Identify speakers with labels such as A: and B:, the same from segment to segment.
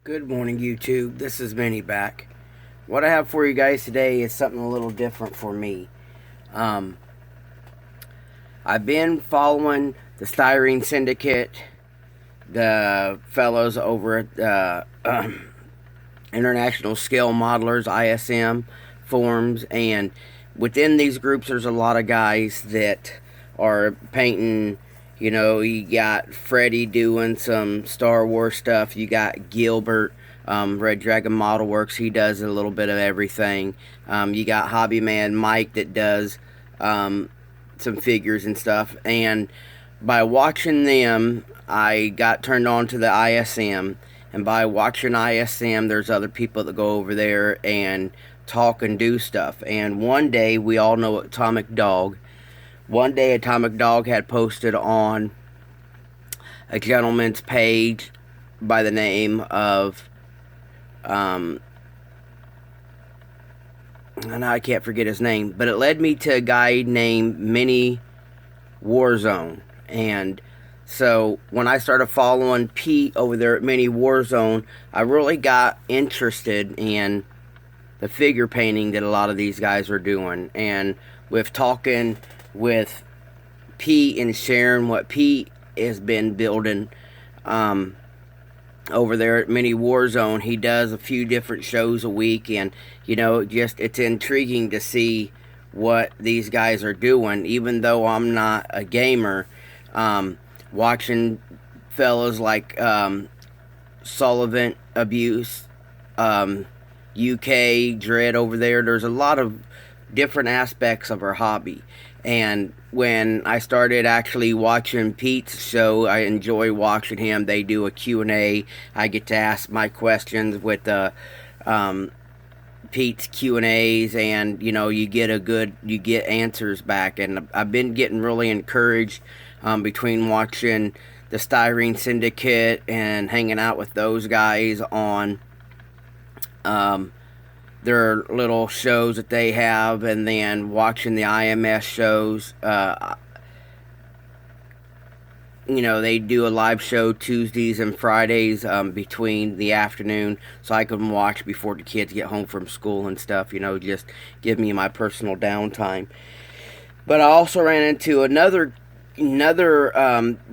A: Good morning, YouTube. This is Minnie back. What I have for you guys today is something a little different for me. Um, I've been following the Styrene Syndicate, the fellows over at International Scale Modelers, ISM forums, and within these groups, there's a lot of guys that are painting. You got Freddie doing some Star Wars stuff. You got Gilbert, Red Dragon Model Works. He does a little bit of everything. You got Hobby Man Mike that does some figures and stuff. And by watching them, I got turned on to the ISM. And by watching ISM, there's other people that go over there and talk and do stuff. And one day, we all know Atomic Dog. One day, Atomic Dog had posted on a gentleman's page by the name of, and I can't forget his name, but it led me to a guy named Mini Warzone. And so when I started following Pete over there at Mini Warzone, I really got interested in the figure painting that a lot of these guys are doing. And with talking with Pete and sharing what Pete has been building over there at Mini Warzone, he does a few different shows a week, and it's intriguing to see what these guys are doing. Even though I'm not a gamer, watching fellas like Sullivan Abuse, UK Dread over there's a lot of different aspects of our hobby. And when I started actually watching Pete's show, I enjoy watching him. They do a Q&A. I get to ask my questions with Pete's Q&As, and you get answers back. And I've been getting really encouraged between watching the Styrene Syndicate and hanging out with those guys on their little shows that they have, and then watching the IMS shows. They do a live show Tuesdays and Fridays between the afternoon, so I can watch before the kids get home from school and stuff. Just give me my personal downtime. But I also ran into another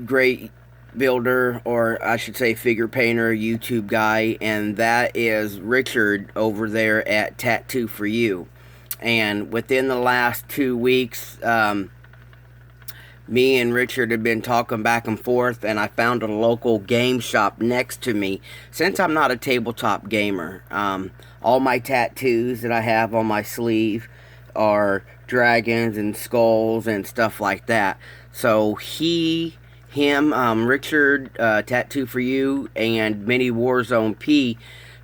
A: great builder, or I should say figure painter, YouTube guy, and that is Richard over there at Tattoo for You. And within the last 2 weeks, me and Richard have been talking back and forth, and I found a local game shop next to me. Since I'm not a tabletop gamer, all my tattoos that I have on my sleeve are dragons and skulls and stuff like that. So Richard, Tattoo for You, and Mini Warzone P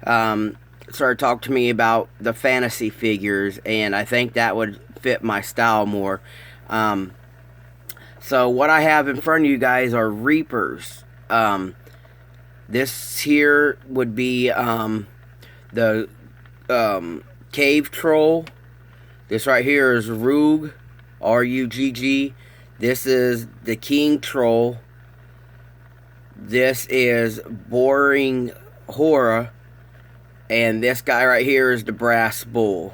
A: started talking to me about the fantasy figures, and I think that would fit my style more. So what I have in front of you guys are Reapers. This here would be the Cave Troll. This right here is Rugg, Rugg. This is the King Troll. This is Boring Horror. And this guy right here is the Brass Bull.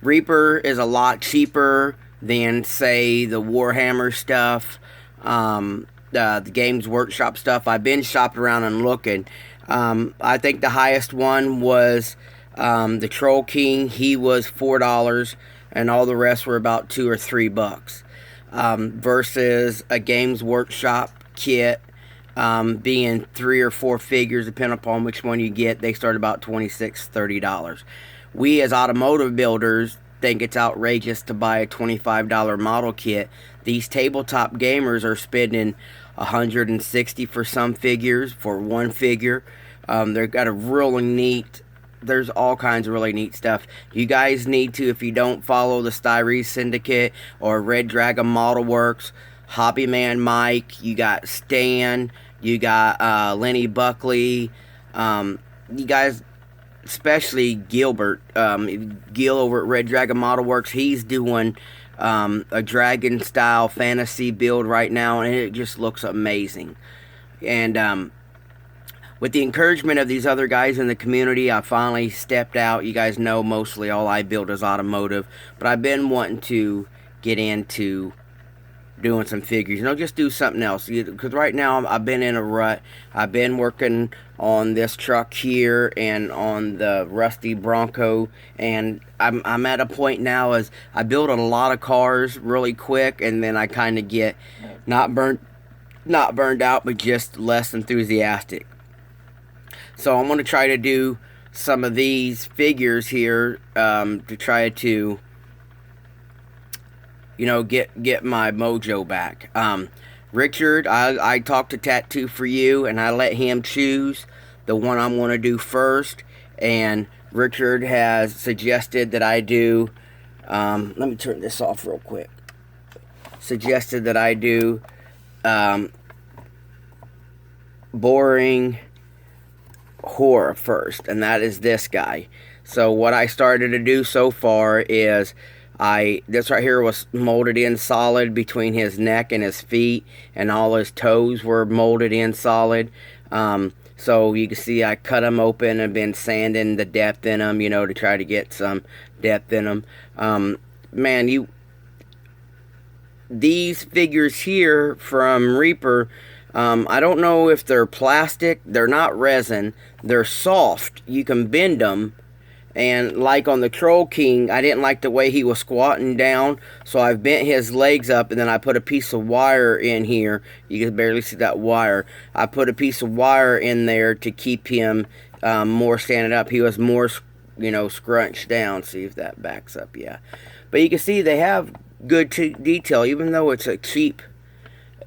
A: Reaper is a lot cheaper than, say, the Warhammer stuff, the Games Workshop stuff. I've been shopping around and looking. I think the highest one was the Troll King. He was $4, and all the rest were about $2 or $3. Versus a Games Workshop kit being 3 or 4 figures, depending upon which one you get. They start about $26, $30. We as automotive builders think it's outrageous to buy a $25 model kit. These tabletop gamers are spending $160 for some figures, for one figure. They've got a really neat, there's all kinds of really neat stuff. You guys need to, if you don't follow the Styrene Syndicate or Red Dragon Model Works, Hobbyman Mike, you got Stan, you got Lenny Buckley, you guys, especially Gilbert, Gil over at Red Dragon Model Works, he's doing a dragon style fantasy build right now, and it just looks amazing. And with the encouragement of these other guys in the community, I finally stepped out. You guys know mostly all I build is automotive, but I've been wanting to get into doing some figures, just do something else, because right now I've been in a rut. I've been working on this truck here and on the rusty Bronco, and I'm at a point now as I build a lot of cars really quick, and then I kind of get not burned out, but just less enthusiastic. So I'm going to try to do some of these figures here to try to get my mojo back. Richard, I talked to Tattoo for You, and I let him choose the one I'm going to do first. And Richard has suggested that I do, let me turn this off real quick. Suggested that I do boring horror first, and that is this guy. So what I started to do so far is this right here was molded in solid between his neck and his feet, and all his toes were molded in solid. So you can see I cut them open and been sanding the depth in them, to try to get some depth in them. Man, these figures here from Reaper, I don't know if they're plastic. They're not resin. They're soft. You can bend them. And like on the Troll King, I didn't like the way he was squatting down, so I've bent his legs up, and then I put a piece of wire in here. You can barely see that wire. I put a piece of wire in there to keep him more standing up. He was more, scrunched down. See if that backs up, yeah. But you can see they have good detail, even though it's a cheap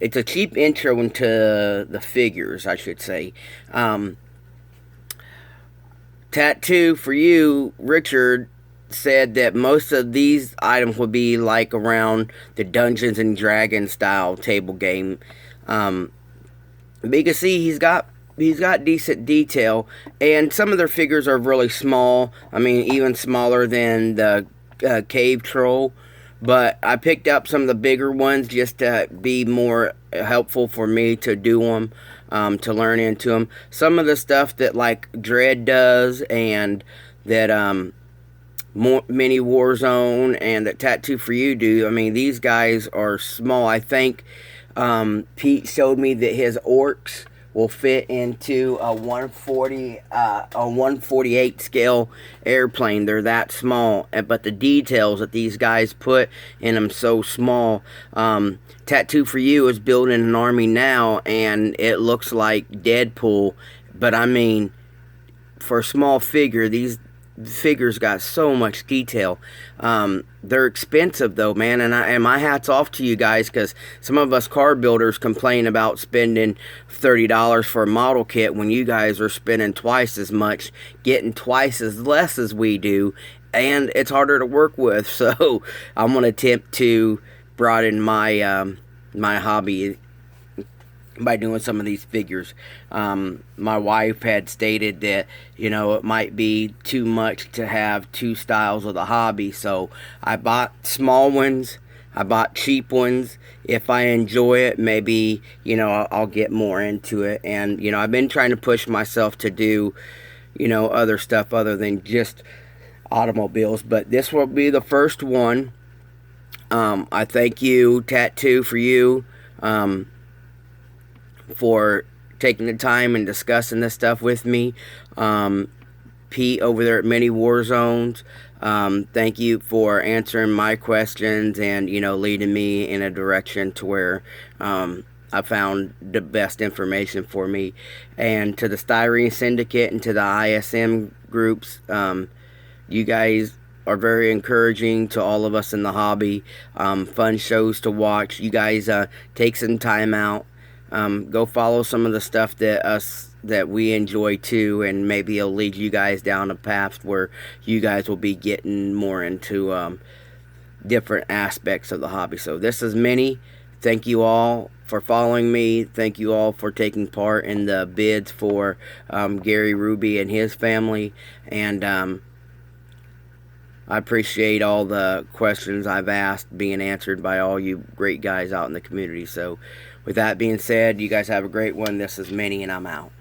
A: intro into the figures, I should say. Tattoo for You, Richard, said that most of these items would be like around the Dungeons and Dragons style table game. But you can see he's got decent detail, and some of their figures are really small. I mean, even smaller than the Cave Troll. But I picked up some of the bigger ones just to be more helpful for me to do them, to learn into them. Some of the stuff that like Dread does, and that Mini Warzone and that Tattoo for You do. I mean, these guys are small. I think Pete showed me that his orcs will fit into a 148 scale airplane. They're that small, but the details that these guys put in them so small. Tattoo for You is building an army now, and it looks like Deadpool, but I mean, for a small figure, these figures got so much detail. They're expensive though, man, and my hat's off to you guys, because some of us car builders complain about spending $30 for a model kit when you guys are spending twice as much, getting twice as less as we do, and it's harder to work with. So I'm gonna attempt to broaden my my hobby by doing some of these figures. My wife had stated that, it might be too much to have two styles of the hobby, so I bought small ones, I bought cheap ones. If I enjoy it, maybe, I'll get more into it. And, I've been trying to push myself to do, other stuff other than just automobiles, but this will be the first one. I thank you, Tattoo for You, for taking the time and discussing this stuff with me. Pete over there at Mini Warzones, thank you for answering my questions and, leading me in a direction to where I found the best information for me. And to the Styrene Syndicate and to the ISM groups, you guys are very encouraging to all of us in the hobby. Fun shows to watch. You guys take some time out. Go follow some of the stuff that we enjoy too, and maybe it'll lead you guys down a path where you guys will be getting more into different aspects of the hobby. So this is Mini. Thank you all for following me. Thank you all for taking part in the bids for Gary Ruby and his family, and I appreciate all the questions I've asked being answered by all you great guys out in the community. So with that being said, you guys have a great one. This is Mini, and I'm out.